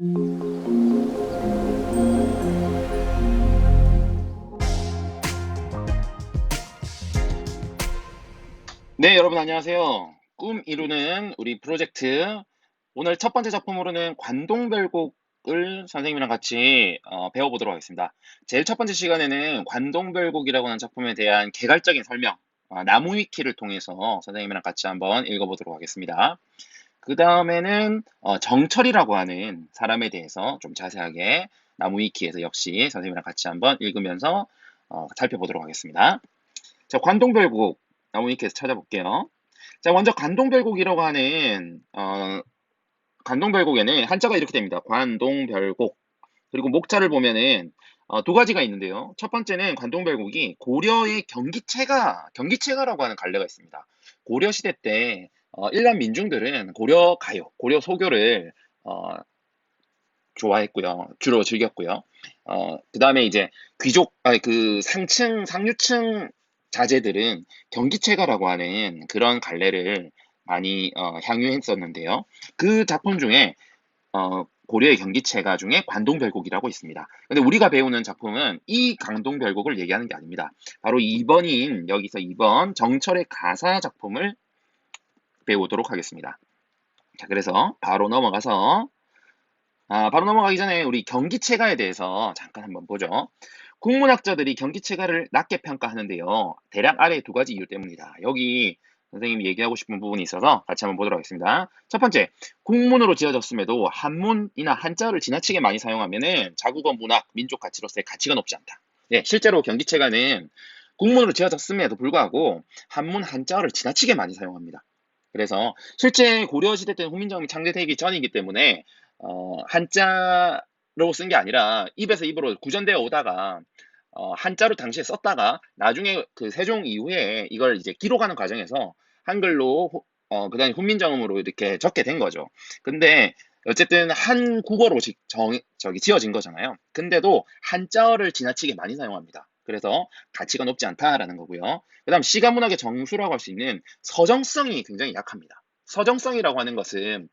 네, 여러분 안녕하세요. 꿈 이루는 우리 프로젝트. 오늘 첫 번째 작품으로는 관동별곡을 선생님이랑 같이 배워보도록 하겠습니다. 제일 첫 번째 시간에는 관동별곡이라고 하는 작품에 대한 개괄적인 설명, 나무 위키를 통해서 선생님이랑 같이 한번 읽어보도록 하겠습니다. 그 다음에는 정철이라고 하는 사람에 대해서 좀 자세하게 나무 위키에서 역시 선생님이랑 같이 한번 읽으면서 살펴보도록 하겠습니다. 자, 관동별곡 나무 위키에서 찾아볼게요. 자, 먼저 관동별곡이라고 하는 관동별곡에는 한자가 이렇게 됩니다. 관동별곡. 그리고 목차를 보면은 두 가지가 있는데요. 첫 번째는 관동별곡이 고려의 경기체가라고 하는 관례가 있습니다. 고려 시대 때 일반 민중들은 고려 가요, 고려 소교를 좋아했고요. 주로 즐겼고요. 그다음에 이제 상류층 자제들은 경기체가라고 하는 그런 관례를 많이 향유했었는데요. 그 작품 중에 고려의 경기체가 중에 관동별곡이라고 있습니다. 근데 우리가 배우는 작품은 이 관동별곡을 얘기하는 게 아닙니다. 바로 2번인 여기서 2번 정철의 가사 작품을 배우도록 하겠습니다. 자, 그래서 바로 넘어가기 전에 우리 경기체가에 대해서 잠깐 한번 보죠. 국문학자들이 경기체가를 낮게 평가하는데요. 대략 아래 두 가지 이유 때문이다. 여기 선생님이 얘기하고 싶은 부분이 있어서 같이 한번 보도록 하겠습니다. 첫 번째, 국문으로 지어졌음에도 한문이나 한자를 지나치게 많이 사용하면은 자국어 문학, 민족 가치로서의 가치가 높지 않다. 네, 실제로 경기체가는 국문으로 지어졌음에도 불구하고 한문, 한자어를 지나치게 많이 사용합니다. 그래서 실제 고려시대 때는 훈민정음이 창제되기 전이기 때문에 한자로 쓴 게 아니라 입에서 입으로 구전되어 오다가 한자로 당시에 썼다가 나중에 그 세종 이후에 이걸 이제 기록하는 과정에서 한글로 그다음에 훈민정음으로 이렇게 적게 된 거죠. 근데 어쨌든 한국어로 지어진 거잖아요. 근데도 한자어를 지나치게 많이 사용합니다. 그래서 가치가 높지 않다라는 거고요. 그다음 시가문학의 정수라고 할 수 있는 서정성이 굉장히 약합니다. 서정성이라고 하는 것은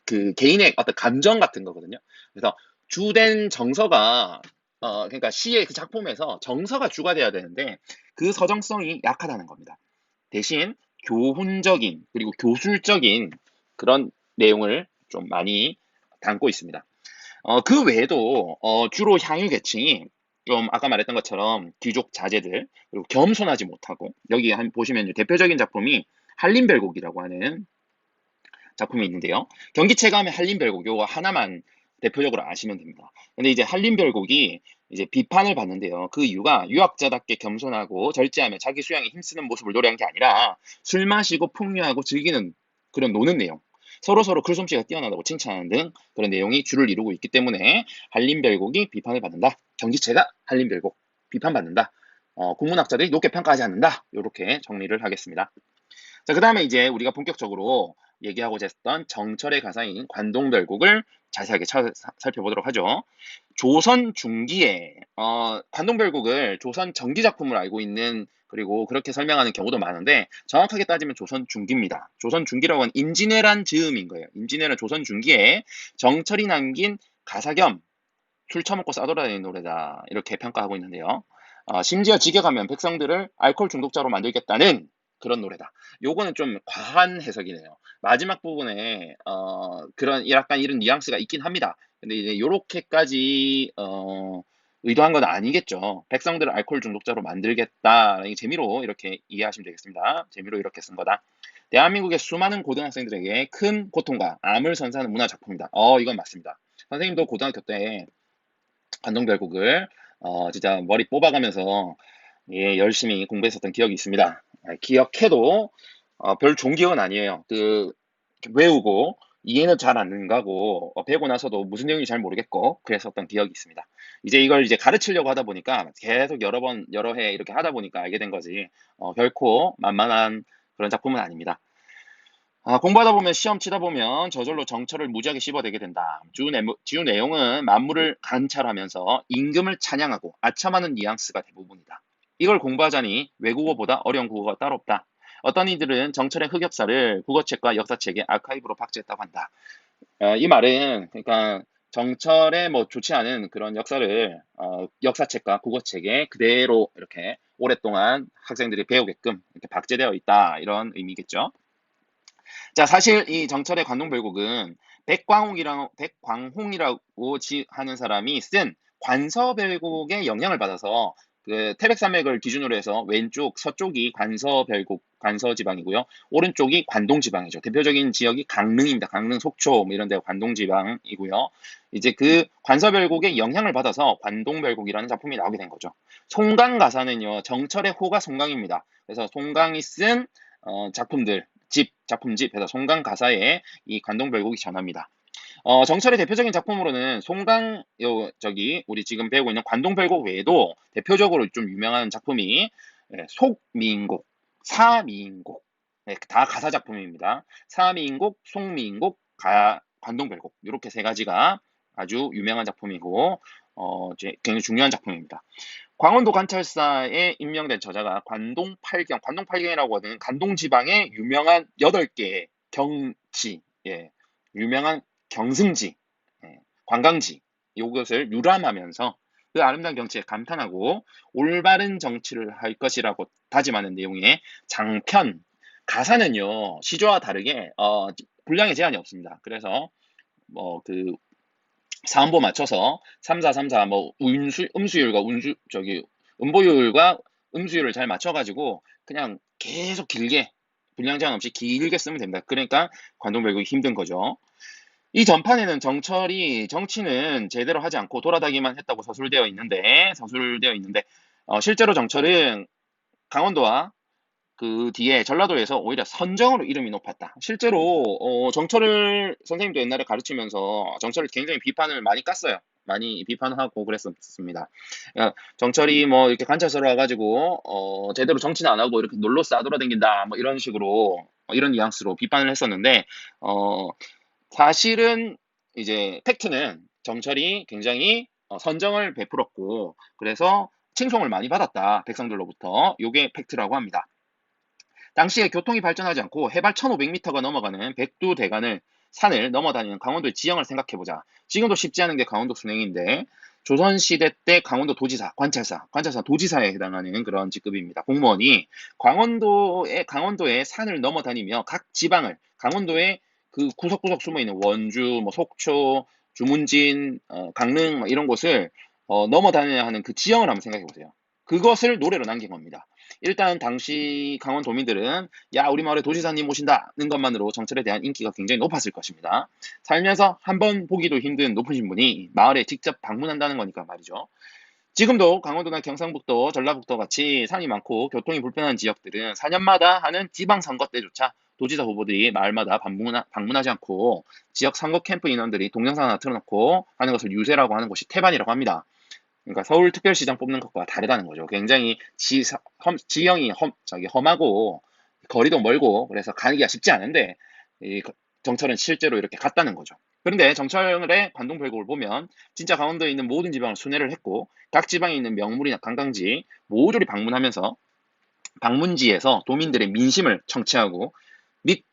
그 개인의 어떤 감정 같은 거거든요. 그래서 주된 정서가 그러니까 시의 그 작품에서 정서가 주가 돼야 되는데 그 서정성이 약하다는 겁니다. 대신 교훈적인 그리고 교술적인 그런 내용을 좀 많이 담고 있습니다. 그 외에도 주로 향유 계층이 좀 아까 말했던 것처럼 귀족 자제들 그리고 겸손하지 못하고 여기 보시면 대표적인 작품이 한림별곡이라고 하는 작품이 있는데요. 경기체감의 한림별곡 요거 하나만 대표적으로 아시면 됩니다. 근데 이제 한림별곡이 이제 비판을 받는데요. 그 이유가 유학자답게 겸손하고 절제하며 자기 수양에 힘쓰는 모습을 노래한 게 아니라 술 마시고 풍류하고 즐기는 그런 노는 내용. 서로서로 글솜씨가 뛰어나다고 칭찬하는 등 그런 내용이 주를 이루고 있기 때문에 한림별곡이 비판을 받는다. 경기체가 한림별곡 비판받는다. 국문학자들이 높게 평가하지 않는다. 이렇게 정리를 하겠습니다. 자, 그 다음에 이제 우리가 본격적으로 얘기하고자 했던 정철의 가사인 관동별곡을 자세하게 살펴보도록 하죠. 조선 중기에 관동별곡을 조선 정기 작품을 알고 있는 그리고 그렇게 설명하는 경우도 많은데 정확하게 따지면 조선 중기입니다. 조선 중기라고 하는 임진왜란 즈음인 거예요. 임진왜란 조선 중기에 정철이 남긴 가사 겸 술 처먹고 싸돌아다니는 노래다 이렇게 평가하고 있는데요. 심지어 직역하면 백성들을 알코올 중독자로 만들겠다는 그런 노래다. 요거는 좀 과한 해석이네요. 마지막 부분에 그런 약간 이런 뉘앙스가 있긴 합니다. 근데 이제 요렇게까지 의도한 건 아니겠죠. 백성들을 알코올 중독자로 만들겠다라는 재미로 이렇게 이해하시면 되겠습니다. 재미로 이렇게 쓴 거다. 대한민국의 수많은 고등학생들에게 큰 고통과 암을 선사하는 문화 작품이다. 이건 맞습니다. 선생님도 고등학교 때 관동별곡을 진짜 머리 뽑아가면서 예, 열심히 공부했었던 기억이 있습니다. 기억해도 별 좋은 기억은 아니에요. 외우고 이해는 잘 안 가고 배우고 나서도 무슨 내용인지 잘 모르겠고 그랬었던 기억이 있습니다. 이걸 이제 가르치려고 하다 보니까 계속 여러 해 이렇게 하다 보니까 알게 된 거지 결코 만만한 그런 작품은 아닙니다. 공부하다 보면 시험 치다 보면 저절로 정철을 무지하게 씹어대게 된다. 주 내용은 만물을 관찰하면서 임금을 찬양하고 아첨하는 뉘앙스가 대부분이다. 이걸 공부하자니 외국어보다 어려운 국어가 따로 없다. 어떤 이들은 정철의 흑역사를 국어책과 역사책에 아카이브로 박제했다고 한다. 이 말은 그러니까 정철의 뭐 좋지 않은 그런 역사를 역사책과 국어책에 그대로 이렇게 오랫동안 학생들이 배우게끔 이렇게 박제되어 있다 이런 의미겠죠. 자, 사실 이 정철의 관동별곡은 백광홍이라고 하는 사람이 쓴 관서별곡의 영향을 받아서 그 태백산맥을 기준으로 해서 왼쪽 서쪽이 관서별곡 관서지방이고요. 오른쪽이 관동지방이죠. 대표적인 지역이 강릉입니다. 강릉, 속초 뭐 이런 데가 관동지방이고요. 이제 그 관서별곡의 영향을 받아서 관동별곡이라는 작품이 나오게 된 거죠. 송강 가사는요. 정철의 호가 송강입니다. 그래서 송강이 쓴 작품들 작품집에서 송강 가사에 이 관동별곡이 전합니다. 정철의 대표적인 작품으로는 저기 우리 지금 배우고 있는 관동별곡 외에도 대표적으로 좀 유명한 작품이 속미인곡, 사미인곡, 다 가사 작품입니다. 사미인곡, 속미인곡, 관동별곡 이렇게 세 가지가 아주 유명한 작품이고 이제 굉장히 중요한 작품입니다. 광원도 관찰사에 임명된 저자가 관동팔경이라고 하는 관동지방의 유명한 8개의 경지, 유명한 경승지, 관광지, 이것을 유람하면서 그 아름다운 경치에 감탄하고 올바른 정치를 할 것이라고 다짐하는 내용의 장편, 가사는요, 시조와 다르게, 분량의 제한이 없습니다. 그래서, 그 사음보 맞춰서 3, 4, 3, 4, 뭐, 음수율과 음보율과 음수율을 잘 맞춰가지고, 그냥 계속 길게, 분량 제한 없이 길게 쓰면 됩니다. 그러니까 관동별곡이 힘든 거죠. 이 전판에는 정철이 정치는 제대로 하지 않고 돌아다니기만 했다고 서술되어 있는데, 실제로 정철은 강원도와 그 뒤에 전라도에서 오히려 선정으로 이름이 높았다. 실제로 정철을 선생님도 옛날에 가르치면서 정철을 굉장히 비판을 많이 깠어요. 많이 비판하고 그랬었습니다. 정철이 뭐 이렇게 관찰서로 와가지고 제대로 정치는 안 하고 이렇게 놀러 싸돌아다닌다 뭐 이런 식으로 이런 뉘앙스로 비판을 했었는데 어, 사실은 이제 팩트는 정철이 굉장히 선정을 베풀었고 그래서 칭송을 많이 받았다 백성들로부터. 요게 팩트라고 합니다. 당시에 교통이 발전하지 않고 해발 1500m가 넘어가는 백두대간을 산을 넘어다니는 강원도의 지형을 생각해보자. 지금도 쉽지 않은 게 강원도 순행인데 조선시대 때 강원도 도지사, 관찰사 도지사에 해당하는 그런 직급입니다. 공무원이 강원도의 산을 넘어다니며 각 지방을 강원도의 그 구석구석 숨어있는 원주, 뭐 속초, 주문진, 강릉 뭐 이런 곳을 넘어다녀야 하는 그 지형을 한번 생각해 보세요. 그것을 노래로 남긴 겁니다. 일단 당시 강원도민들은 야 우리 마을에 도지사님 오신다는 것만으로 정철에 대한 인기가 굉장히 높았을 것입니다. 살면서 한 번 보기도 힘든 높으신 분이 마을에 직접 방문한다는 거니까 말이죠. 지금도 강원도나 경상북도, 전라북도 같이 산이 많고 교통이 불편한 지역들은 4년마다 하는 지방선거 때조차 도지사 후보들이 마을마다 방문하지 않고 지역 선거 캠프 인원들이 동영상 하나 틀어놓고 하는 것을 유세라고 하는 것이 태반이라고 합니다. 그러니까 서울특별시장 뽑는 것과 다르다는 거죠. 굉장히 지형이 험하고 거리도 멀고 그래서 가기가 쉽지 않은데 이 정철은 실제로 이렇게 갔다는 거죠. 그런데 정철의 관동별곡을 보면 진짜 강원도에 있는 모든 지방을 순회를 했고 각 지방에 있는 명물이나 관광지 모조리 방문하면서 방문지에서 도민들의 민심을 청취하고 및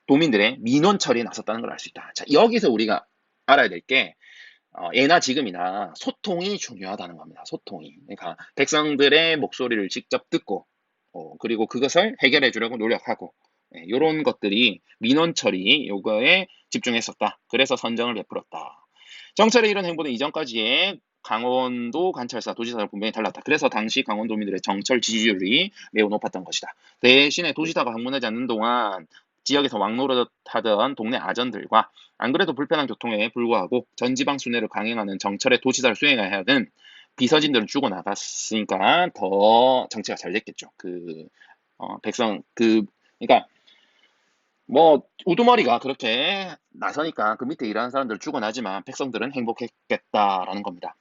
도민들의 민원 처리에 나섰다는 걸 알 수 있다. 자, 여기서 우리가 알아야 될게 예나 지금이나 소통이 중요하다는 겁니다. 소통이. 그러니까 백성들의 목소리를 직접 듣고 그리고 그것을 해결해 주려고 노력하고 이런 것들이 민원 처리 요거에 집중했었다. 그래서 선정을 베풀었다. 정철의 이런 행보는 이전까지의 강원도 관찰사 도지사를 분명히 달랐다. 그래서 당시 강원도민들의 정철 지지율이 매우 높았던 것이다. 대신에 도지사가 방문하지 않는 동안 지역에서 왕노릇하던 동네 아전들과 안 그래도 불편한 교통에 불구하고 전지방 순회를 강행하는 정철의 도지사를 수행해야 하는 비서진들은 죽어나갔으니까 더 정치가 잘 됐겠죠. 그러니까 뭐 우두머리가 그렇게 나서니까 그 밑에 일하는 사람들 죽어나지만 백성들은 행복했겠다라는 겁니다.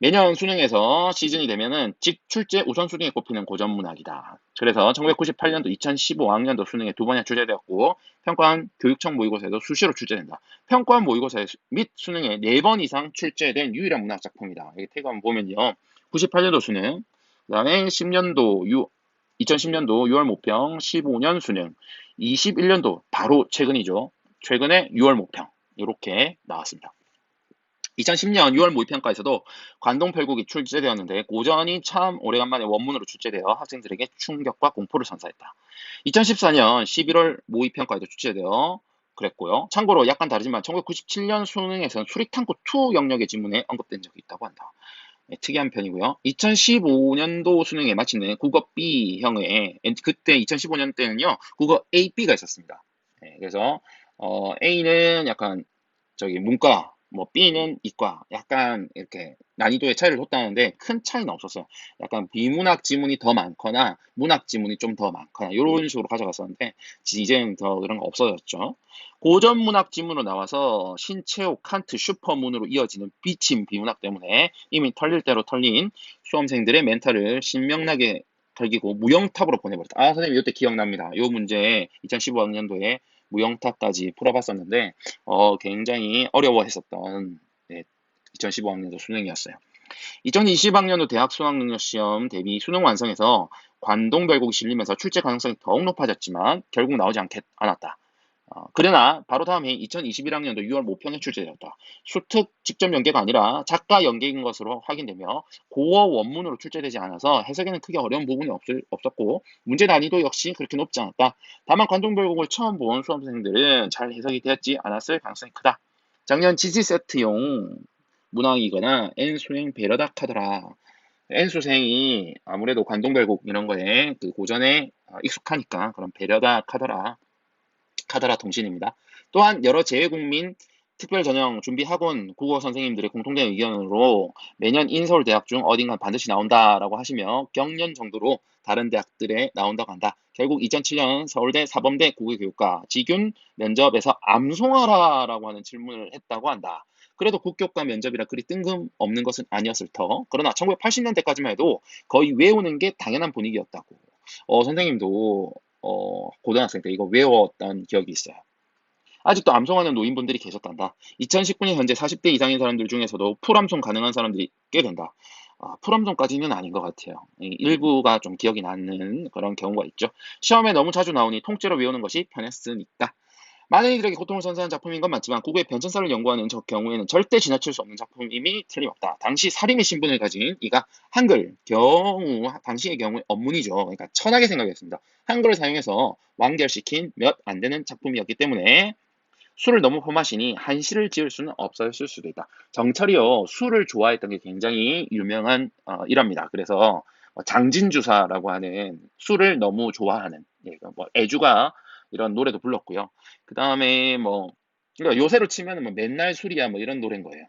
매년 수능에서 시즌이 되면은 직출제 우선순위에 꼽히는 고전문학이다. 그래서 1998년도, 2015학년도 수능에 2번이나 출제되었고 평가원 교육청 모의고사에도 수시로 출제된다. 평가원 모의고사 및 수능에 4번 이상 출제된 유일한 문학 작품이다. 여기 태그 한번 보면요. 98년도 수능, 그다음에 2010년도 6월 모평, 15년 수능, 21년도 바로 최근이죠. 최근에 6월 모평. 이렇게 나왔습니다. 2010년 6월 모의평가에서도 관동별곡이 출제되었는데 고전이 참 오래간만에 원문으로 출제되어 학생들에게 충격과 공포를 선사했다. 2014년 11월 모의평가에도 출제되어 그랬고요. 참고로 약간 다르지만 1997년 수능에서는 수리탐구 2 영역의 지문에 언급된 적이 있다고 한다. 네, 특이한 편이고요. 2015년도 수능에 마치는 국어 B형의 그때 2015년 때는요 국어 A, B가 있었습니다. 네, 그래서 A는 약간 저기 문과, 뭐 B는 이과, 약간 이렇게 난이도의 차이를 뒀다는데 큰 차이는 없었어요. 약간 비문학 지문이 더 많거나 문학 지문이 좀 더 많거나 이런 식으로 가져갔었는데 이제는 더 그런 거 없어졌죠. 고전 문학 지문으로 나와서 신채호, 칸트, 슈퍼문으로 이어지는 비침 비문학 때문에 이미 털릴 대로 털린 수험생들의 멘탈을 신명나게 털기고 무영탑으로 보내버렸다. 아, 선생님 이때 기억납니다. 이 문제 2015학년도에 무영탑까지 풀어봤었는데 굉장히 어려워했었던 네, 2015학년도 수능이었어요. 2020학년도 대학 수학능력시험 대비 수능 완성에서 관동 별곡이 실리면서 출제 가능성이 더욱 높아졌지만 결국 나오지 않았다. 그러나 바로 다음 해 2021학년도 6월 모평에 출제되었다. 수특 직접 연계가 아니라 작가 연계인 것으로 확인되며 고어 원문으로 출제되지 않아서 해석에는 크게 어려운 부분이 없었고 문제 난이도 역시 그렇게 높지 않았다. 다만 관동별곡을 처음 본 수험생들은 잘 해석이 되었지 않았을 가능성이 크다. 작년 지지 세트용 문항이거나 N수행 배려다 카더라. N수생이 아무래도 관동별곡 이런 거에 그 고전에 익숙하니까 그런 배려다 카더라 통신입니다. 또한 여러 재외국민 특별전형 준비학원 국어 선생님들의 공통된 의견으로 매년 인서울대학 중 어딘가 반드시 나온다라고 하시며 경연 정도로 다른 대학들에 나온다고 한다. 결국 2007년 서울대 사범대 국어교육과 지균 면접에서 암송하라라고 하는 질문을 했다고 한다. 그래도 국교과 면접이라 그리 뜬금없는 것은 아니었을 터. 그러나 1980년대까지만 해도 거의 외우는 게 당연한 분위기였다고. 선생님도 고등학생 때 이거 외웠던 기억이 있어요. 아직도 암송하는 노인분들이 계셨단다. 2019년 현재 40대 이상인 사람들 중에서도 풀암송 가능한 사람들이 꽤 된다. 풀암송까지는 아닌 것 같아요. 일부가 좀 기억이 나는 그런 경우가 있죠. 시험에 너무 자주 나오니 통째로 외우는 것이 편했으니까. 많은 이들에게 고통을 선사한 작품인 건 맞지만 국어의 변천사를 연구하는 저 경우에는 절대 지나칠 수 없는 작품임이 틀림없다. 당시 살인의 신분을 가진 이가 한글 경우 당시의 경우 언문이죠. 그러니까 천하게 생각했습니다. 한글을 사용해서 완결시킨 몇 안 되는 작품이었기 때문에 술을 너무 퍼마시니 한시를 지을 수는 없었을 수도 있다. 정철이요 술을 좋아했던 게 굉장히 유명한 일화입니다. 그래서 장진주사라고 하는 술을 너무 좋아하는 뭐 애주가 이런 노래도 불렀고요. 그 다음에 뭐 그러니까 요새로 치면 뭐 맨날 술이야 뭐 이런 노래인 거예요.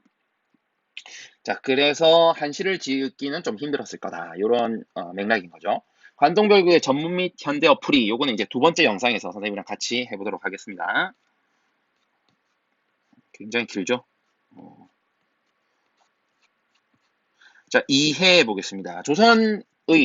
자, 그래서 한시를 지기는 좀 힘들었을 거다. 이런 맥락인 거죠. 관동별구의 전문 및 현대 어플이 요거는 이제 두 번째 영상에서 선생님이랑 같이 해보도록 하겠습니다. 굉장히 길죠? 자, 이해해 보겠습니다. 조선의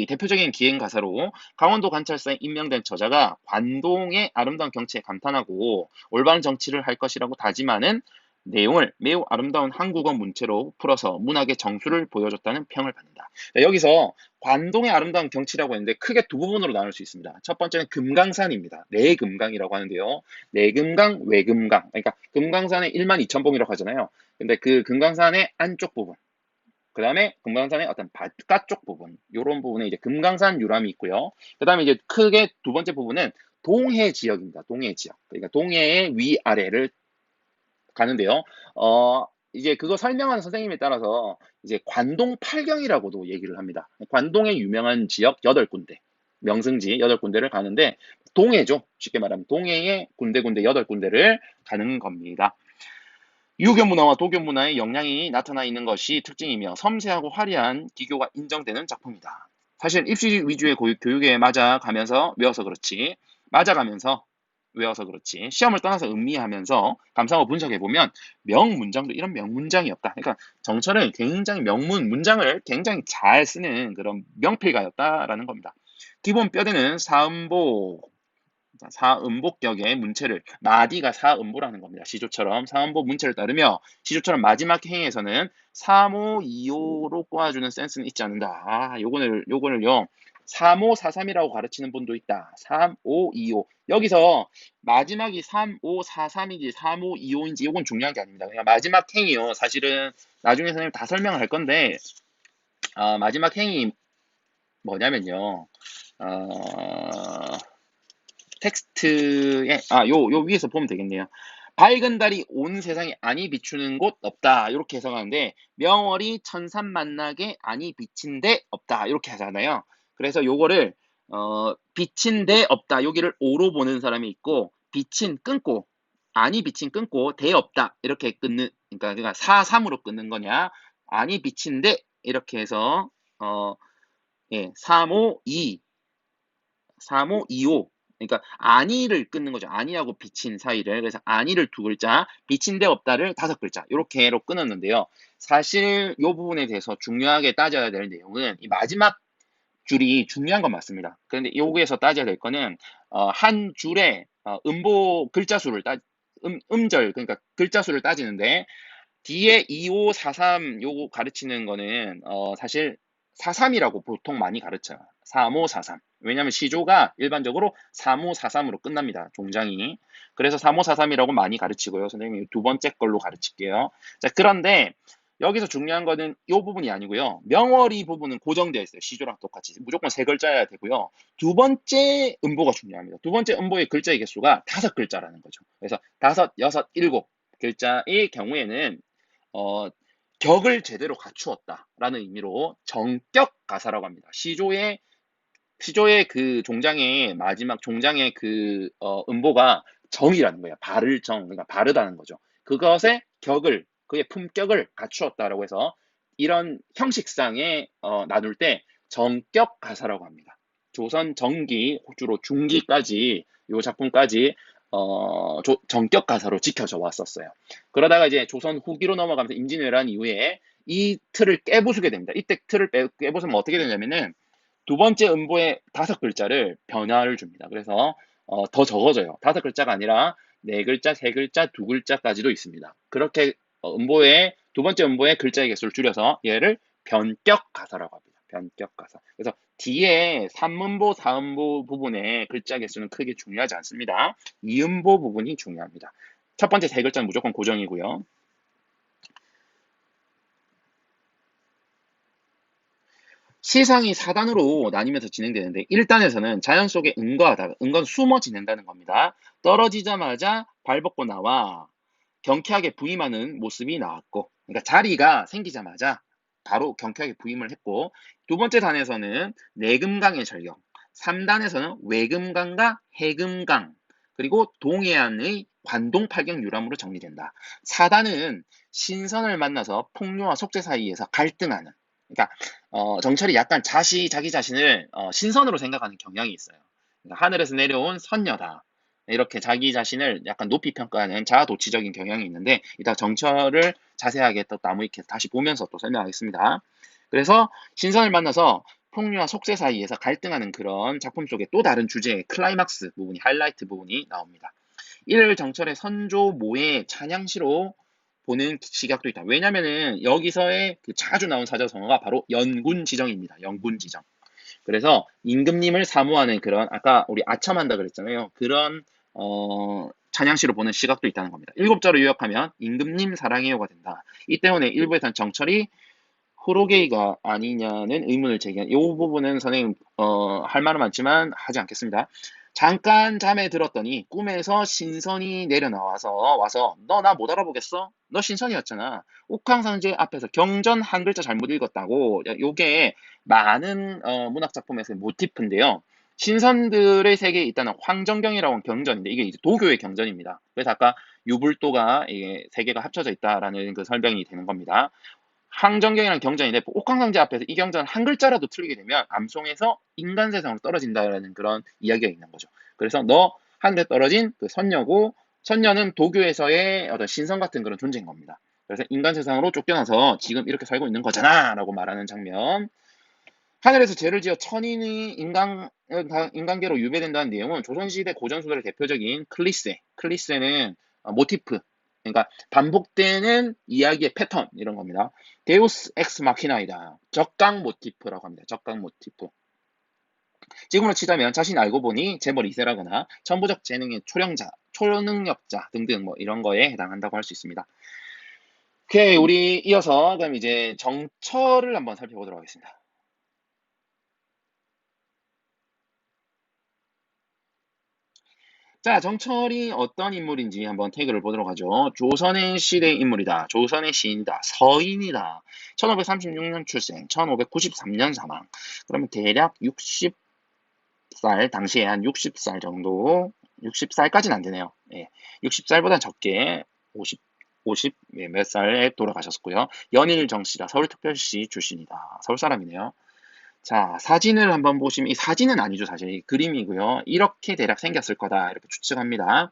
대표적인 기행 가사로 강원도 관찰사에 임명된 저자가 관동의 아름다운 경치에 감탄하고 올바른 정치를 할 것이라고 다짐하는 내용을 매우 아름다운 한국어 문체로 풀어서 문학의 정수를 보여줬다는 평을 받는다. 네, 여기서 관동의 아름다운 경치라고 했는데 크게 두 부분으로 나눌 수 있습니다. 첫 번째는 금강산입니다. 내금강이라고 하는데요. 내금강, 외금강. 그러니까 금강산에 1만 2천 봉이라고 하잖아요. 근데 그 금강산의 안쪽 부분, 그 다음에 금강산의 어떤 바깥쪽 부분, 이런 부분에 이제 금강산 유람이 있고요. 그 다음에 이제 크게 두 번째 부분은 동해 지역입니다. 동해 지역. 그러니까 동해의 위아래를 가는데요. 이제 그거 설명하는 선생님에 따라서 이제 관동 팔경이라고도 얘기를 합니다. 관동의 유명한 지역 8군데, 명승지 8군데를 가는데 동해죠. 쉽게 말하면 동해의 군데군데 8군데를 가는 겁니다. 유교 문화와 도교 문화의 영향이 나타나 있는 것이 특징이며 섬세하고 화려한 기교가 인정되는 작품이다. 사실 입시 위주의 교육에 맞아가면서 외워서 그렇지 시험을 떠나서 음미하면서 감상하고 분석해보면 명문장도 이런 명문장이 없다. 그러니까 정철은 굉장히 문장을 굉장히 잘 쓰는 그런 명필가였다라는 겁니다. 기본 뼈대는 사음보 사음복격의 문체를 마디가 사음보라는 겁니다. 시조처럼 사음보 문체를 따르며 시조처럼 마지막 행에서는 3호, 2호로 꼬아주는 센스는 있지 않는다. 요거를요 3543이라고 가르치는 분도 있다. 3525. 여기서 마지막이 3543인지 3525인지 이건 중요한 게 아닙니다. 그냥 마지막 행이요. 사실은 나중에 선생님 다 설명을 할 건데, 마지막 행이 뭐냐면요. 어, 텍스트에, 요 위에서 보면 되겠네요. 밝은 달이 온 세상에 안이 비추는 곳 없다. 이렇게 해석하는데, 명월이 천산 만나게 안이 비친 데 없다. 이렇게 하잖아요. 그래서 요거를, 비친 데 없다. 여기를 오로 보는 사람이 있고, 비친, 끊고, 안이 비친 끊고, 데 없다. 이렇게 끊는, 그러니까 4-3으로 끊는 거냐. 안이 비친 데, 이렇게 해서, 예, 3-5-2, 3-5-2-5. 그러니까 안이를 끊는 거죠. 안이하고 비친 사이를. 그래서 안이를 두 글자, 비친 데 없다를 다섯 글자. 이렇게로 끊었는데요. 사실 이 부분에 대해서 중요하게 따져야 될 내용은 이 마지막 줄이 중요한 건 맞습니다. 그런데 여기에서 따져야 될 거는 한 줄에 음보 글자 수를 음절 그러니까 글자 수를 따지는데 뒤에 2543 요거 가르치는 거는 사실 43이라고 보통 많이 가르쳐요. 3543. 왜냐하면 시조가 일반적으로 3543으로 끝납니다. 종장이. 그래서 3543이라고 많이 가르치고요. 선생님이 두 번째 걸로 가르칠게요. 자, 그런데 여기서 중요한 거는 이 부분이 아니고요. 명월이 부분은 고정되어 있어요. 시조랑 똑같이. 무조건 세 글자여야 되고요. 두 번째 음보가 중요합니다. 두 번째 음보의 글자의 개수가 다섯 글자라는 거죠. 그래서 다섯, 여섯, 일곱 글자의 경우에는 어, 격을 제대로 갖추었다라는 의미로 정격 가사라고 합니다. 시조의 그 종장의 마지막 종장의 그 음보가 정이라는 거예요. 바를 정, 그러니까 바르다는 거죠. 그것의 격을, 그의 품격을 갖추었다라고 해서 이런 형식상에 나눌 때 정격 가사라고 합니다. 조선 정기, 주로 중기까지 요 작품까지 정격 가사로 지켜져 왔었어요. 그러다가 이제 조선 후기로 넘어가면서 임진왜란 이후에 이 틀을 깨부수게 됩니다. 이때 틀을 깨부수면 어떻게 되냐면은 두 번째 음보의 다섯 글자를 변화를 줍니다. 그래서 더 적어져요. 다섯 글자가 아니라 네 글자, 세 글자, 두 글자까지도 있습니다. 그렇게 음보의 두 번째 음보의 글자의 개수를 줄여서 얘를 변격 가사라고 합니다. 변격 가사. 그래서 뒤에 3음보, 4음보 부분의 글자 개수는 크게 중요하지 않습니다. 2음보 부분이 중요합니다. 첫 번째 세 글자는 무조건 고정이고요. 시상이 4단으로 나뉘면서 진행되는데 1단에서는 자연 속에 응거하다, 응거는 숨어 지낸다는 겁니다. 떨어지자마자 발벗고 나와 경쾌하게 부임하는 모습이 나왔고, 그러니까 자리가 생기자마자 바로 경쾌하게 부임을 했고, 두 번째 단에서는 내금강의 절경, 3단에서는 외금강과 해금강, 그리고 동해안의 관동팔경 유람으로 정리된다. 4단은 신선을 만나서 풍류와 속죄 사이에서 갈등하는, 그러니까 정철이 약간 자기 자신을 신선으로 생각하는 경향이 있어요. 그러니까 하늘에서 내려온 선녀다. 이렇게 자기 자신을 약간 높이 평가하는 자아도취적인 경향이 있는데 이따 정철을 자세하게 또 나무위키 다시 보면서 또 설명하겠습니다. 그래서 신선을 만나서 풍류와 속세 사이에서 갈등하는 그런 작품 속에 또 다른 주제의 클라이막스 부분이 하이라이트 부분이 나옵니다. 이를 정철의 선조모의 찬양시로 보는 시각도 있다. 왜냐면은 여기서의 그 자주 나온 사자성어가 바로 연군지정입니다. 연군지정. 그래서 임금님을 사모하는 그런 아까 우리 아첨한다 그랬잖아요. 그런 찬양시로 보는 시각도 있다는 겁니다. 일곱 자로 요약하면 임금님 사랑해요가 된다. 이 때문에 일부에서는 정철이 호로게이가 아니냐는 의문을 제기한 이 부분은 선생님 할 말은 많지만 하지 않겠습니다. 잠깐 잠에 들었더니 꿈에서 신선이 와서 너 나 못 알아보겠어? 너 신선이었잖아. 옥황상제 앞에서 경전 한 글자 잘못 읽었다고. 요게 많은 문학 작품에서의 모티프인데요. 신선들의 세계에 있다는 황정경이라고 하는 경전인데 이게 이제 도교의 경전입니다. 그래서 아까 유불도가 이게 세 개가 합쳐져 있다라는 그 설명이 되는 겁니다. 항정경이라는 경전인데 옥황상제 앞에서 이 경전 한 글자라도 틀리게 되면 암송에서 인간 세상으로 떨어진다라는 그런 이야기가 있는 거죠. 그래서 너 하늘에 떨어진 그 선녀고 선녀는 도교에서의 어떤 신선 같은 그런 존재인 겁니다. 그래서 인간 세상으로 쫓겨나서 지금 이렇게 살고 있는 거잖아 라고 말하는 장면. 하늘에서 죄를 지어 천인이 인간계로 유배된다는 내용은 조선시대 고전소설의 대표적인 클리세는 모티프, 그러니까 반복되는 이야기의 패턴 이런 겁니다. 데우스 엑스 마키나이다. 적강 모티프라고 합니다. 적강 모티프. 지금으로 치자면 자신이 알고 보니 재벌 2세라거나 천부적 재능의 초령자, 초능력자 등등 뭐 이런 거에 해당한다고 할 수 있습니다. 오케이, 우리 이어서 그럼 이제 정철을 한번 살펴보도록 하겠습니다. 자, 정철이 어떤 인물인지 한번 태그를 보도록 하죠. 조선의 시대 인물이다. 조선의 시인이다. 서인이다. 1536년 출생, 1593년 사망. 그러면 대략 60살, 당시에 한 60살 정도, 60살까지는 안 되네요. 예, 60살보다 적게 50 몇 살에 돌아가셨고요. 연일 정씨다. 서울특별시 출신이다. 서울 사람이네요. 자, 사진을 한번 보시면, 이 사진은 아니죠, 사실. 이 그림이고요. 이렇게 대략 생겼을 거다. 이렇게 추측합니다.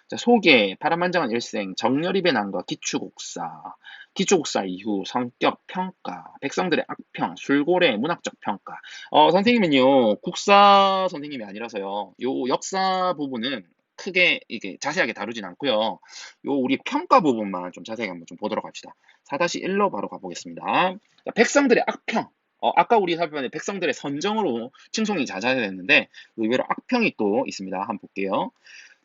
자, 소개, 파란만장한 일생, 정열입의 난과 기축옥사, 기축옥사 이후 성격 평가, 백성들의 악평, 술고래 문학적 평가. 선생님은요, 국사 선생님이 아니라서요, 요 역사 부분은 크게 이게 자세하게 다루진 않고요. 요 우리 평가 부분만 좀 자세하게 한번 좀 보도록 합시다. 4-1로 바로 가보겠습니다. 자, 백성들의 악평. 아까 우리 살펴본 백성들의 선정으로 칭송이 자자했는데 의외로 악평이 또 있습니다. 한번 볼게요.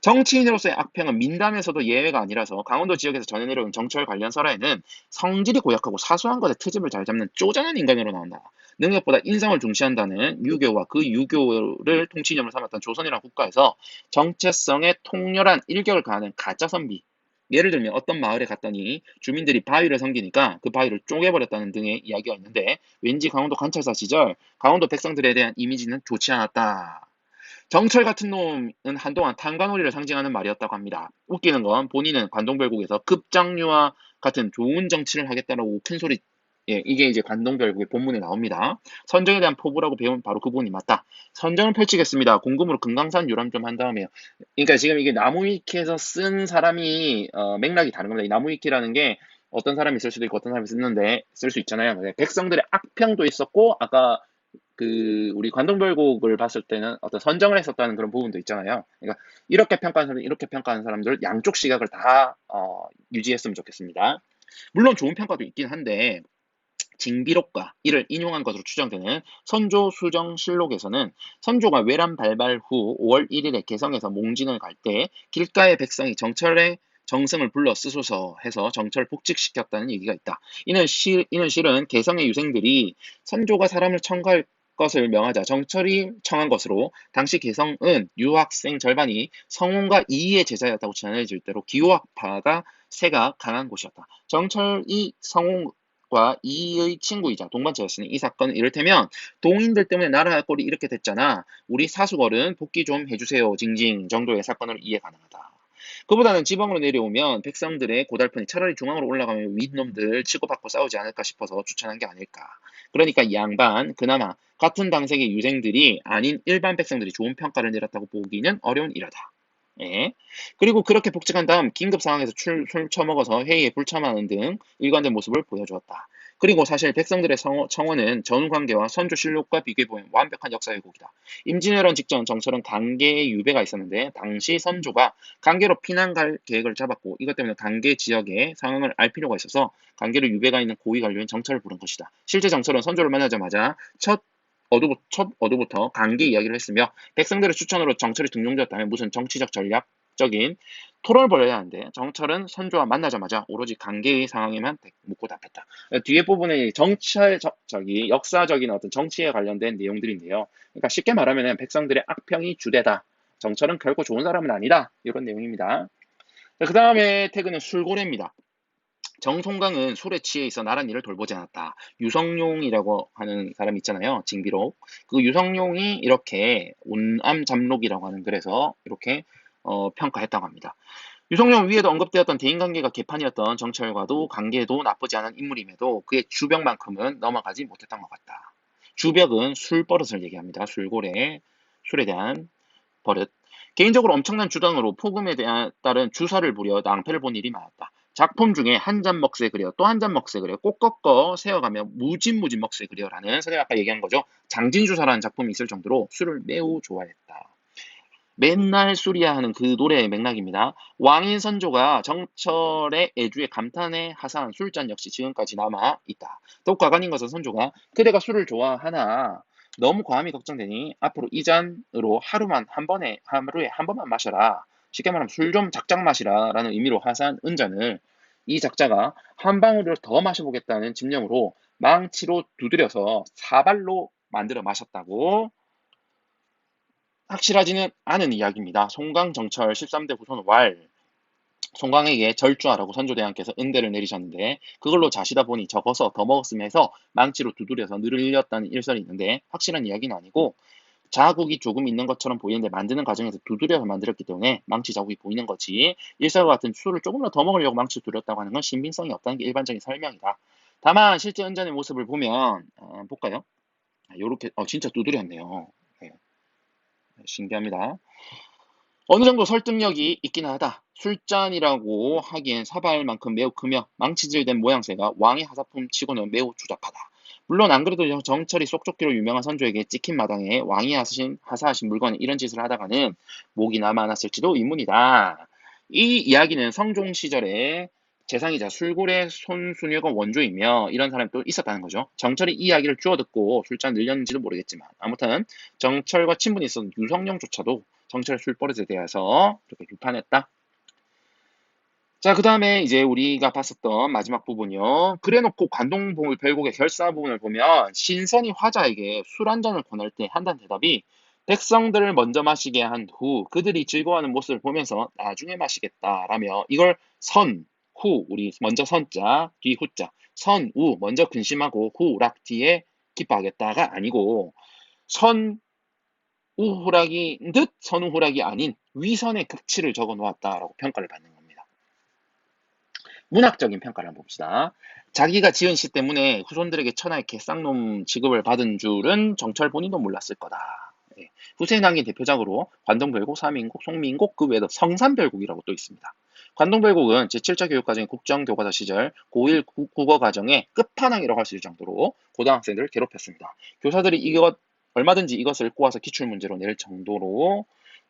정치인으로서의 악평은 민담에서도 예외가 아니라서 강원도 지역에서 전해 내려온 정철 관련 설화에는 성질이 고약하고 사소한 것에 트집을 잘 잡는 쪼잔한 인간으로 나온다. 능력보다 인성을 중시한다는 유교와 그 유교를 통치념을 삼았던 조선이라는 국가에서 정체성에 통렬한 일격을 가하는 가짜 선비. 예를 들면 어떤 마을에 갔더니 주민들이 바위를 섬기니까 그 바위를 쪼개버렸다는 등의 이야기가 있는데 왠지 강원도 관찰사 시절 강원도 백성들에 대한 이미지는 좋지 않았다. 정철 같은 놈은 한동안 탄관오리를 상징하는 말이었다고 합니다. 웃기는 건 본인은 관동별국에서 급장류와 같은 좋은 정치를 하겠다라고 큰소리, 예, 이게 이제 관동별국의 본문에 나옵니다. 선정에 대한 포부라고 배운 바로 그 부분이 맞다. 선정을 펼치겠습니다. 공금으로 금강산 유람 좀 한 다음에요. 그러니까 지금 이게 나무위키에서 쓴 사람이 맥락이 다른 겁니다. 이 나무위키라는 게 어떤 사람이 쓸 수도 있고 어떤 사람이 쓰는데 쓸 수 있잖아요. 백성들의 악평도 있었고 아까 그 우리 관동별곡을 봤을 때는 어떤 선정을 했었다는 그런 부분도 있잖아요. 그러니까 이렇게 평가하는 사람, 이렇게 평가하는 사람들 양쪽 시각을 다 유지했으면 좋겠습니다. 물론 좋은 평가도 있긴 한데 징비록과 이를 인용한 것으로 추정되는 선조 수정실록에서는 선조가 외란 발발 후 5월 1일에 개성에서 몽진을 갈 때 길가의 백성이 정철의 정승을 불러 쓰소서 해서 정철 복직시켰다는 얘기가 있다. 이는 실은 개성의 유생들이 선조가 사람을 청구할 것을 명하자 정철이 청한 것으로 당시 개성은 유학생 절반이 성운과 이의의 제자였다고 전해질 대로 기호학파가 세가 강한 곳이었다. 정철이 성운 과 이의 친구이자 동반자였으니 이 사건은 이를테면 동인들 때문에 나라 꼴이 이렇게 됐잖아. 우리 사수걸은 복귀 좀 해주세요. 징징 정도의 사건으로 이해 가능하다. 그보다는 지방으로 내려오면 백성들의 고달픈이 차라리 중앙으로 올라가면 윗놈들 치고받고 싸우지 않을까 싶어서 추천한 게 아닐까. 그러니까 이 양반 그나마 같은 당색의 유생들이 아닌 일반 백성들이 좋은 평가를 내렸다고 보기는 어려운 일이다. 예. 그리고 그렇게 복직한 다음 긴급 상황에서 술 처먹어서 회의에 불참하는 등 일관된 모습을 보여주었다. 그리고 사실 백성들의 청원은 전후관계와 선조실록과 비교해보면 완벽한 역사 왜곡이다. 임진왜란 직전 정철은 강계에 유배가 있었는데 당시 선조가 강계로 피난 갈 계획을 잡았고 이것 때문에 강계 지역의 상황을 알 필요가 있어서 강계로 유배가 있는 고위 관료인 정철을 부른 것이다. 실제 정철은 선조를 만나자마자 첫 어도부터 강계 이야기를 했으며 백성들의 추천으로 정철이 등용되었다면 무슨 정치적 전략적인 토론을 벌여야 하는데 정철은 선조와 만나자마자 오로지 강계의 상황에만 묻고 답했다. 뒤에 부분에 정치적이 역사적인 어떤 정치에 관련된 내용들인데요. 그러니까 쉽게 말하면 백성들의 악평이 주되다. 정철은 결코 좋은 사람은 아니다. 이런 내용입니다. 그 다음에 태그는 술고래입니다. 정송강은 술에 취해 있어 나란 일을 돌보지 않았다. 유성룡이라고 하는 사람이 있잖아요. 징비록. 그 유성룡이 이렇게 운암잠록이라고 하는 글에서 이렇게 평가했다고 합니다. 유성룡 위에도 언급되었던 대인관계가 개판이었던 정철과도 관계도 나쁘지 않은 인물임에도 그의 주벽만큼은 넘어가지 못했던 것 같다. 주벽은 술버릇을 얘기합니다. 술고래, 술에 대한 버릇. 개인적으로 엄청난 주당으로 폭음에 따른 주사를 부려 낭패를 본 일이 많았다. 작품 중에 한 잔 먹세 그려 또 한 잔 먹세 그려 꼭 꺾어 세어가며 무진무진 먹세 그려라는 선생님 아까 얘기한 거죠. 장진주사라는 작품이 있을 정도로 술을 매우 좋아했다. 맨날 술이야 하는 그 노래의 맥락입니다. 왕인 선조가 정철의 애주에 감탄에 하사한 술잔 역시 지금까지 남아 있다. 더욱 가관인 것은 선조가 그대가 술을 좋아하나 너무 과함이 걱정되니 앞으로 이 잔으로 하루에 한 번만 마셔라. 쉽게 말하면 술 좀 작작 마시라 라는 의미로 하사한 은잔을 이 작자가 한 방울을 더 마셔보겠다는 집념으로 망치로 두드려서 사발로 만들어 마셨다고 확실하지는 않은 이야기입니다. 송강정철 13대 후손 송강에게 절주하라고 선조대왕께서 은대를 내리셨는데 그걸로 자시다 보니 적어서 더 먹었으면 해서 망치로 두드려서 늘렸다는 일설이 있는데 확실한 이야기는 아니고 자국이 조금 있는 것처럼 보이는데 만드는 과정에서 두드려서 만들었기 때문에 망치 자국이 보이는 거지 일설과 같은 술을 조금이라도 더 먹으려고 망치 두드렸다고 하는 건 신빙성이 없다는 게 일반적인 설명이다. 다만 실제 은잔의 모습을 보면 볼까요? 요렇게 진짜 두드렸네요. 네, 신기합니다. 어느 정도 설득력이 있긴 하다. 술잔이라고 하기엔 사발만큼 매우 크며 망치질된 모양새가 왕의 하사품 치고는 매우 추잡하다. 물론 안 그래도 정철이 쏙좁기로 유명한 선조에게 찍힌 마당에 왕이 하사하신 물건에 이런 짓을 하다가는 목이 남아 않았을지도 의문이다. 이 이야기는 성종 시절에 재상이자 술고래 손순효가 원조이며 이런 사람이 또 있었다는 거죠. 정철이 이 이야기를 주워 듣고 술잔 늘렸는지도 모르겠지만 아무튼 정철과 친분이 있었던 유성룡조차도 정철의 술버릇에 대해서 이렇게 비판했다. 자, 그 다음에 이제 우리가 봤었던 마지막 부분이요. 그래놓고 관동봉을 별곡의 결사 부분을 보면 신선이 화자에게 술 한 잔을 권할 때 한다는 대답이 백성들을 먼저 마시게 한 후 그들이 즐거워하는 모습을 보면서 나중에 마시겠다라며 이걸 선, 후, 우리 먼저 선자, 뒤 후자, 선, 우, 먼저 근심하고 후, 락 뒤에 기뻐하겠다가 아니고 선, 우호락인 듯 선우호락이 아닌 위선의 극치를 적어 놓았다라고 평가를 받는 겁니다. 문학적인 평가를 한번 봅시다. 자기가 지은 시 때문에 후손들에게 천하의 개쌍놈 취급을 받은 줄은 정철 본인도 몰랐을 거다. 예. 후세낭의 대표작으로 관동별곡, 사미인곡, 송미인곡, 그 외에도 성산별곡이라고 또 있습니다. 관동별곡은 제7차 교육과정의 국정교과서 시절 고1 국어과정의 끝판왕이라고 할 수 있을 정도로 고등학생들을 괴롭혔습니다. 교사들이 얼마든지 이것을 꼬아서 기출문제로 낼 정도로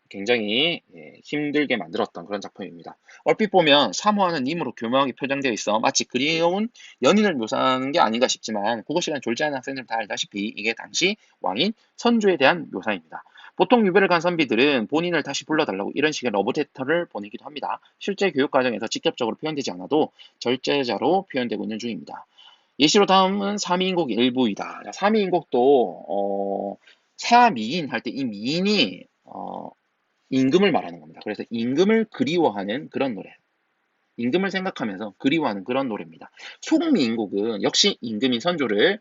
굉장히 힘들게 만들었던 그런 작품입니다. 얼핏 보면 사모하는 님으로 교묘하게 표장되어 있어 마치 그리운 연인을 묘사하는 게 아닌가 싶지만 국어 시간 졸지하는 학생들 다 알다시피 이게 당시 왕인 선조에 대한 묘사입니다. 보통 유배를 간 선비들은 본인을 다시 불러달라고 이런 식의 러브레터를 보내기도 합니다. 실제 교육 과정에서 직접적으로 표현되지 않아도 절제자로 표현되고 있는 중입니다. 예시로 다음은 사미인곡 일부이다. 사미인곡도 사미인 할 때 이 미인이 임금을 말하는 겁니다. 그래서 임금을 그리워하는 그런 노래. 임금을 생각하면서 그리워하는 그런 노래입니다. 속미인곡은 역시 임금인 선조를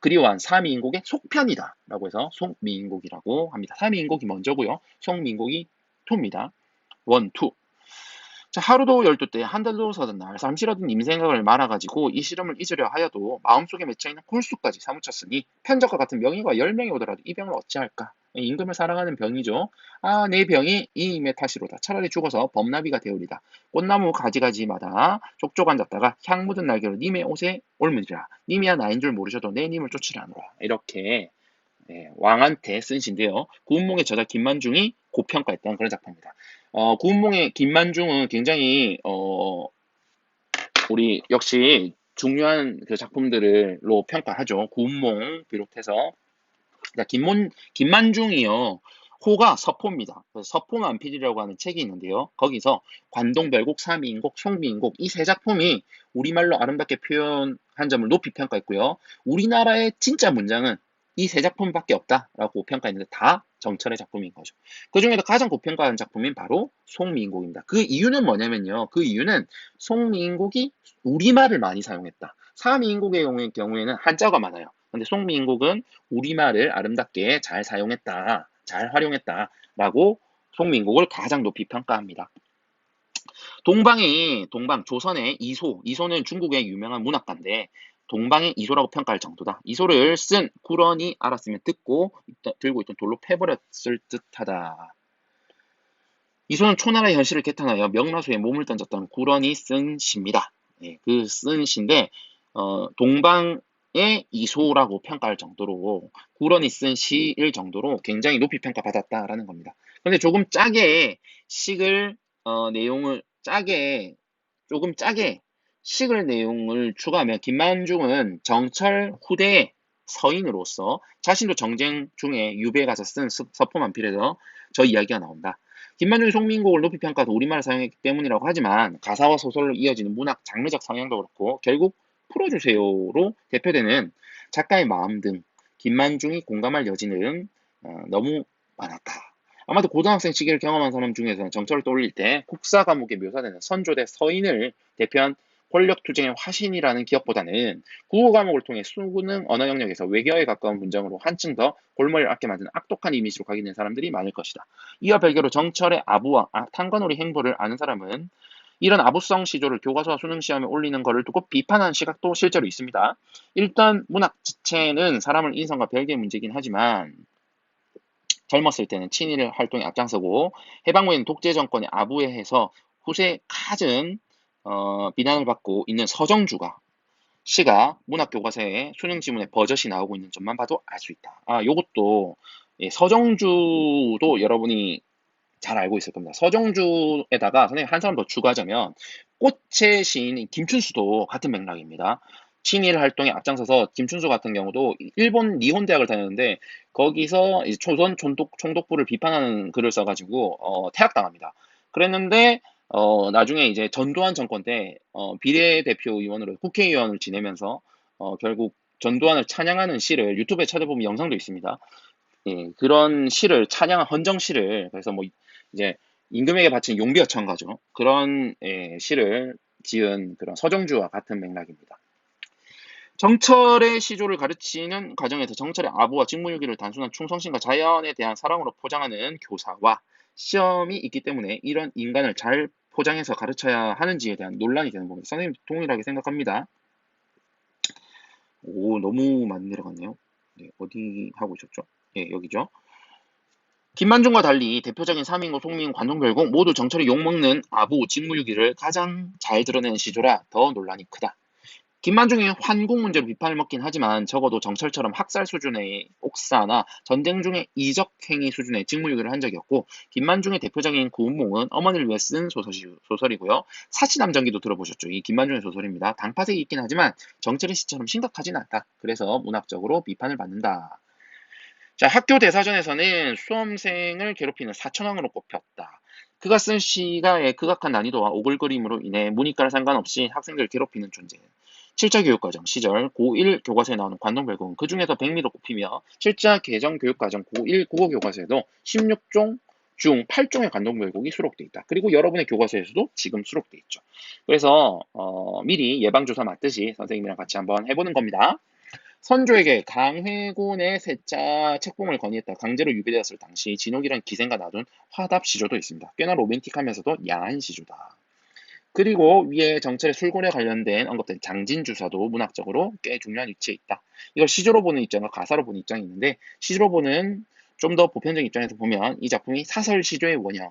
그리워한 사미인곡의 속편이다 라고 해서 속미인곡이라고 합니다. 사미인곡이 먼저고요. 속미인곡이 투입니다. 원, 투. 자, 하루도 열두 때 한 달도 서든 날 잠시라도 님 생각을 말아가지고 이 시름을 잊으려 하여도 마음속에 맺혀있는 골수까지 사무쳤으니 편적과 같은 명의가 10명이 오더라도 이 병을 어찌할까? 임금을 사랑하는 병이죠. 아, 내 병이 이 임의 탓이로다. 차라리 죽어서 범나비가 되오리다. 꽃나무 가지가지마다 족족 앉았다가 향 묻은 날개로 님의 옷에 올무리라. 님이야 나인 줄 모르셔도 내 님을 쫓으라노라. 이렇게 왕한테 쓴 시인데요. 구운몽의 저자 김만중이 고평가했던 그런 작품입니다. 구운몽의 김만중은 굉장히 우리 역시 중요한 그 작품들로 평가하죠. 구운몽 비롯해서 김만중이요. 호가 서포입니다. 서포만필이라고 하는 책이 있는데요. 거기서 관동별곡, 사미인곡, 송미인곡 이 세 작품이 우리말로 아름답게 표현한 점을 높이 평가했고요. 우리나라의 진짜 문장은 이 세 작품밖에 없다라고 평가했는데 다 정철의 작품인 거죠. 그 중에도 가장 고평가한 작품인 바로 송미인곡입니다. 그 이유는 뭐냐면요. 그 이유는 송미인곡이 우리말을 많이 사용했다. 사미인곡의 경우에는 한자가 많아요. 근데 송미인곡은 우리말을 아름답게 잘 사용했다, 잘 활용했다라고 송미인곡을 가장 높이 평가합니다. 조선의 이소는 중국의 유명한 문학가인데 동방의 이소라고 평가할 정도다. 이소를 쓴 구런이 알았으면 들고 있던 돌로 패버렸을 듯하다. 이소는 초나라의 현실을 개탄하여 명나소에 몸을 던졌던 구런이 쓴 시입니다. 그 쓴 시인데 동방의 이소라고 평가할 정도로 구런이 쓴 시일 정도로 굉장히 높이 평가받았다라는 겁니다. 그런데 조금 짜게 식을 내용을 조금 짜게 식을 내용을 추가하면 김만중은 정철 후대에 서인으로서 자신도 정쟁 중에 유배에 가서 쓴 서포만필에서 저 이야기가 나온다. 김만중이 송민곡을 높이 평가해서 우리말을 사용했기 때문이라고 하지만 가사와 소설로 이어지는 문학 장르적 성향도 그렇고 결국 풀어주세요로 대표되는 작가의 마음 등 김만중이 공감할 여지는 너무 많았다. 아마도 고등학생 시기를 경험한 사람 중에서는 정철을 떠올릴 때 국사 과목에 묘사되는 선조대 서인을 대표한 권력투쟁의 화신이라는 기억보다는 국어 과목을 통해 수능 언어 영역에서 외교에 가까운 문장으로 한층 더 골머리를 앓게 만드는 악독한 이미지로 각인된 사람들이 많을 것이다. 이와 별개로 정철의 아부와 탄관오리 행보를 아는 사람은 이런 아부성 시조를 교과서와 수능 시험에 올리는 것을 두고 비판하는 시각도 실제로 있습니다. 일단 문학 자체는 사람을 인성과 별개의 문제이긴 하지만 젊었을 때는 친일 활동에 앞장서고 해방 후에는 독재 정권의 아부에 해서 후세 갖은 비난을 받고 있는 서정주가 시가 문학 교과서에 수능 지문에 버젓이 나오고 있는 점만 봐도 알 수 있다. 요것도 서정주도 여러분이 잘 알고 있을 겁니다. 서정주에다가 선생님 한 사람 더 추가하자면 꽃의 시인인 김춘수도 같은 맥락입니다. 친일 활동에 앞장서서 김춘수 같은 경우도 일본 니혼 대학을 다녔는데 거기서 이제 조선 총독부를 비판하는 글을 써가지고 퇴학당합니다. 그랬는데 나중에 이제 전두환 정권 때 비례대표 의원으로 국회의원을 지내면서 결국 전두환을 찬양하는 시를 유튜브에 찾아보면 영상도 있습니다. 예, 그런 시를 찬양한 헌정시를 그래서 뭐 이제 임금에게 바친 용비어천가죠. 그런 시를 지은 그런 서정주와 같은 맥락입니다. 정철의 시조를 가르치는 과정에서 정철의 아부와 직무유기를 단순한 충성심과 자연에 대한 사랑으로 포장하는 교사와 시험이 있기 때문에 이런 인간을 잘 포장해서 가르쳐야 하는지에 대한 논란이 되는 겁니다. 선생님 동일하게 생각합니다. 오, 너무 많이 내려갔네요. 네, 어디 하고 있었죠? 예, 여기죠. 김만중과 달리 대표적인 삼인고, 송민, 관동별공 모두 정철이 욕먹는 아부, 직무유기를 가장 잘 드러낸 시조라 더 논란이 크다. 김만중이 환궁 문제로 비판을 먹긴 하지만 적어도 정철처럼 학살 수준의 옥사나 전쟁 중의 이적행위 수준의 직무유기를 한 적이 없고 김만중의 대표적인 구운몽은 어머니를 위해 쓴 소설이고요. 사치남전기도 들어보셨죠? 이 김만중의 소설입니다. 당파색이 있긴 하지만 정철의 시처럼 심각하진 않다. 그래서 문학적으로 비판을 받는다. 자, 학교 대사전에서는 수험생을 괴롭히는 사천왕으로 꼽혔다. 그가 쓴 시가 극악한 난이도와 오글거림으로 인해 문이과를 상관없이 학생들을 괴롭히는 존재. 7차 교육과정 시절 고1 교과서에 나오는 관동별곡은 그 중에서 백미로 꼽히며 7차 개정 교육과정 고1 국어 교과서에도 16종 중 8종의 관동별곡이 수록돼 있다. 그리고 여러분의 교과서에서도 지금 수록돼 있죠. 그래서 미리 예방주사 맞듯이 선생님이랑 같이 한번 해보는 겁니다. 선조에게 강회곤의 세자 책봉을 건의했다. 강제로 유배되었을 당시 진옥이란 기생과 놔둔 화답 시조도 있습니다. 꽤나 로맨틱하면서도 야한 시조다. 그리고 위에 정철의 술곤에 관련된 언급된 장진주사도 문학적으로 꽤 중요한 위치에 있다. 이걸 시조로 보는 입장과 가사로 보는 입장이 있는데 시조로 보는 좀 더 보편적인 입장에서 보면 이 작품이 사설 시조의 원형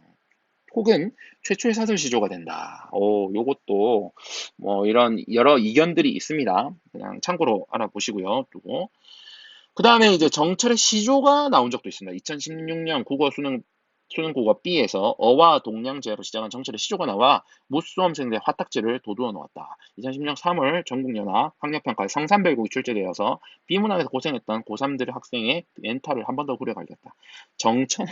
혹은 최초의 사설 시조가 된다. 요것도 뭐 이런 여러 이견들이 있습니다. 그냥 참고로 알아보시고요. 또 그 다음에 이제 정철의 시조가 나온 적도 있습니다. 2016년 국어 수능국어 B에서 어와 동량제로 시작한 정철의 시조가 나와 무수험생들의 화딱지를 도두어 놓았다. 2010년 3월 전국연합 학력평가에 성산별곡이 출제되어서 비문학에서 고생했던 고3들 학생의 멘탈을 한 번 더 후려갈겼다. 정철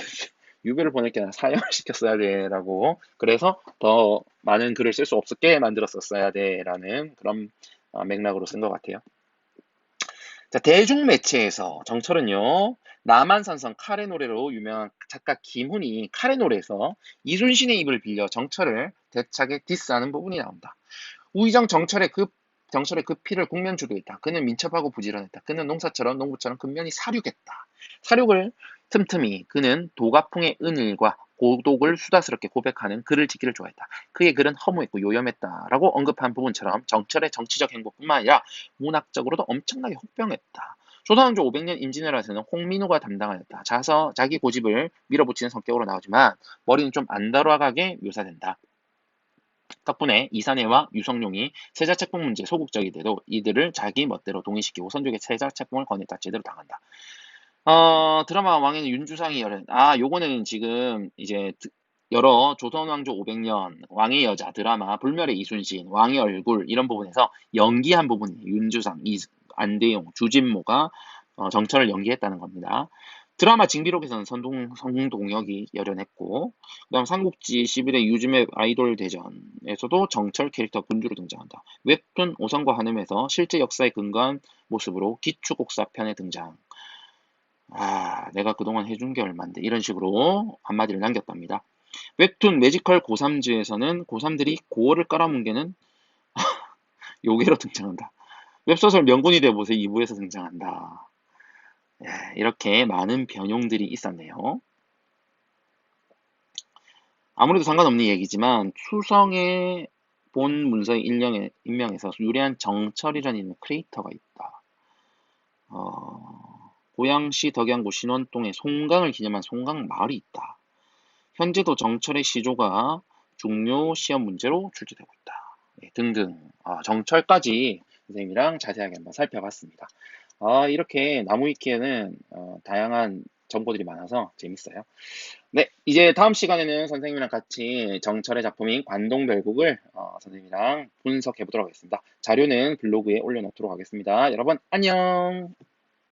유배를 보낼 게 아니라 사형을 시켰어야 돼라고 그래서 더 많은 글을 쓸 수 없게 만들었었어야 돼라는 그런 맥락으로 쓴 것 같아요. 자, 대중매체에서 정철은요, 남한산성 카레 노래로 유명한 작가 김훈이 카레 노래에서 이순신의 입을 빌려 정철을 대차게 디스하는 부분이 나온다. 우의정 정철의 그 피를 국면 주도했다. 그는 민첩하고 부지런했다. 그는 농부처럼 근면히 사륙했다. 사륙을 틈틈이 그는 도가풍의 은일과 고독을 수다스럽게 고백하는 글을 짓기를 좋아했다. 그의 글은 허무했고 요염했다라고 언급한 부분처럼 정철의 정치적 행보뿐만 아니라 문학적으로도 엄청나게 혹평했다. 조선왕조 500년 임진왜란에서는 홍민우가 담당하였다. 자기 고집을 밀어붙이는 성격으로 나오지만 머리는 좀 안 돌아가게 묘사된다. 덕분에 이산해와 유성룡이 세자책봉 문제에 소극적이돼도 이들을 자기 멋대로 동의시키고 선조에게 세자책봉을 건넸다. 제대로 당한다. 드라마 왕의 윤주상이 열은 요거는 지금 이제 여러 조선왕조 500년 왕의 여자 드라마 불멸의 이순신 왕의 얼굴 이런 부분에서 연기한 부분이 윤주상 안대용, 주진모가 정철을 연기했다는 겁니다. 드라마 징비록에서는 성동혁이 열연했고, 그다음 삼국지 11회 유즈맵 아이돌 대전에서도 정철 캐릭터 군주로 등장한다. 웹툰 오성과 한음에서 실제 역사에 근거한 모습으로 기축옥사 편에 등장. 내가 그동안 해준 게 얼만데 이런 식으로 한마디를 남겼답니다. 웹툰 매지컬 고3즈에서는 고3들이 고어를 깔아뭉개는 요괴로 등장한다. 웹소설 명군이 되어보세요 2부에서 등장한다. 이렇게 많은 변용들이 있었네요. 아무래도 상관없는 얘기지만 추성의 본 문서의 인명에서 유래한 정철이라는 크리에이터가 있다. 고양시 덕양구 신원동에 송강을 기념한 송강마을이 있다. 현재도 정철의 시조가 중요 시험 문제로 출제되고 있다. 등등 정철까지 선생님이랑 자세하게 한번 살펴봤습니다. 이렇게 나무위키에는 다양한 정보들이 많아서 재밌어요. 네, 이제 다음 시간에는 선생님이랑 같이 정철의 작품인 관동별국을 선생님이랑 분석해 보도록 하겠습니다. 자료는 블로그에 올려놓도록 하겠습니다. 여러분, 안녕!